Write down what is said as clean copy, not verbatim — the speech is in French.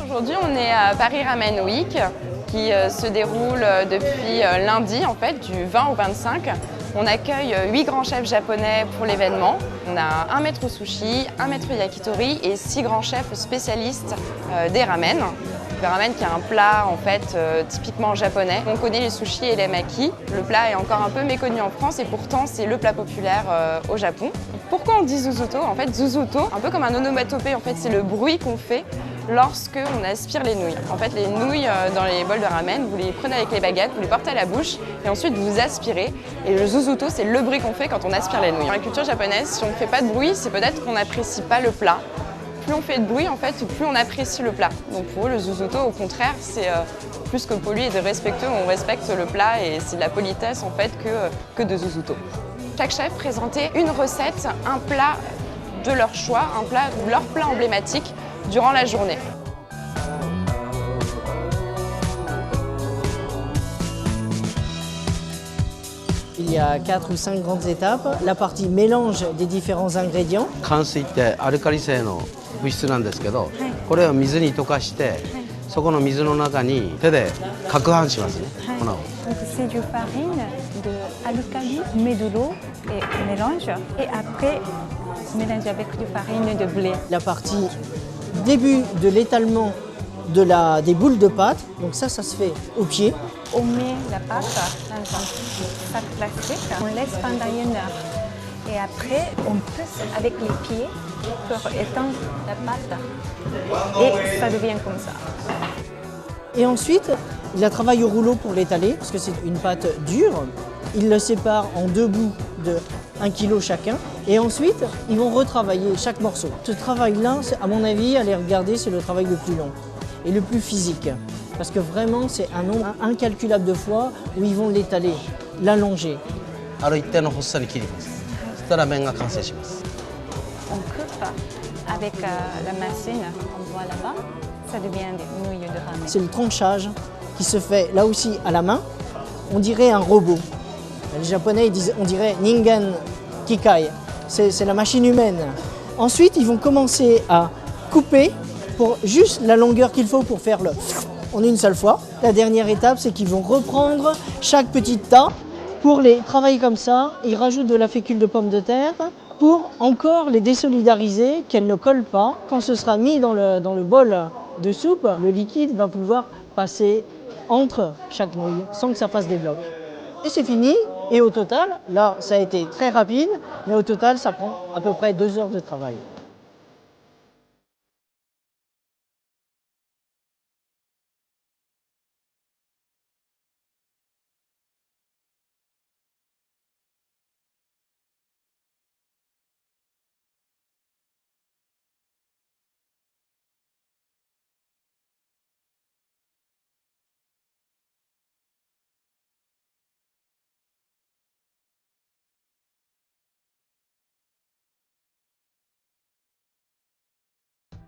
Aujourd'hui, on est à Paris Ramen Week qui se déroule depuis lundi, en fait, du 20 au 25. On accueille 8 grands chefs japonais pour l'événement. On a un maître sushi, un maître yakitori et 6 grands chefs spécialistes des ramen. Le ramen qui est un plat en fait typiquement japonais. On connaît les sushis et les makis. Le plat est encore un peu méconnu en France et pourtant c'est le plat populaire au Japon. Pourquoi on dit zuzuto? En fait, zuzuto, un peu comme un onomatopée, en fait, c'est le bruit qu'on fait lorsque on aspire les nouilles. En fait, les nouilles dans les bols de ramen, vous les prenez avec les baguettes, vous les portez à la bouche et ensuite vous aspirez. Et le zuzuto, c'est le bruit qu'on fait quand on aspire les nouilles. Dans la culture japonaise, si on ne fait pas de bruit, c'est peut-être qu'on n'apprécie pas le plat. Plus on fait de bruit, en fait, plus on apprécie le plat. Donc pour eux, le zuzuto, au contraire, c'est plus que poli et de respectueux, on respecte le plat et c'est de la politesse en fait que de zuzuto. Chaque chef présentait une recette, un plat de leur choix, leur plat emblématique durant la journée. Il y a 4 ou 5 grandes étapes. La partie mélange des différents ingrédients. 寒水ってアルカリ性の物質なんですけど、これを水に溶かして、そこの水の中に手で攪拌しますね、粉を。C'est du farine, de alcali, met de l'eau et mélange. Et après, mélange avec du farine de blé. La partie début de l'étalement des boules de pâte. Donc ça se fait au pied. On met la pâte dans un sac plastique, on laisse pendant 1 heure. Et après, on pousse avec les pieds pour étendre la pâte. Et ça devient comme ça. Et ensuite, il la travaille au rouleau pour l'étaler, parce que c'est une pâte dure. Il le sépare en 2 bouts de 1 kg chacun. Et ensuite, ils vont retravailler chaque morceau. Ce travail-là, à mon avis, allez regarder, c'est le travail le plus long et le plus physique. Parce que vraiment, c'est un nombre incalculable de fois où ils vont l'étaler, l'allonger. ある一定の細さに切ります。そしたら麺が完成します。 On coupe avec la machine, on voit là-bas, ça devient des nouilles de ramen. C'est le tranchage qui se fait là aussi à la main. On dirait un robot. Les Japonais ils disent, on dirait Ningen Kikai, c'est la machine humaine. Ensuite, ils vont commencer à couper pour juste la longueur qu'il faut pour faire le en une seule fois. La dernière étape, c'est qu'ils vont reprendre chaque petit tas pour les travailler comme ça. Ils rajoutent de la fécule de pomme de terre pour encore les désolidariser, qu'elles ne collent pas. Quand ce sera mis dans le bol de soupe, le liquide va pouvoir passer entre chaque nouille sans que ça fasse des blocs. Et c'est fini. Et au total, là, ça a été très rapide, mais au total, ça prend à peu près 2 heures de travail.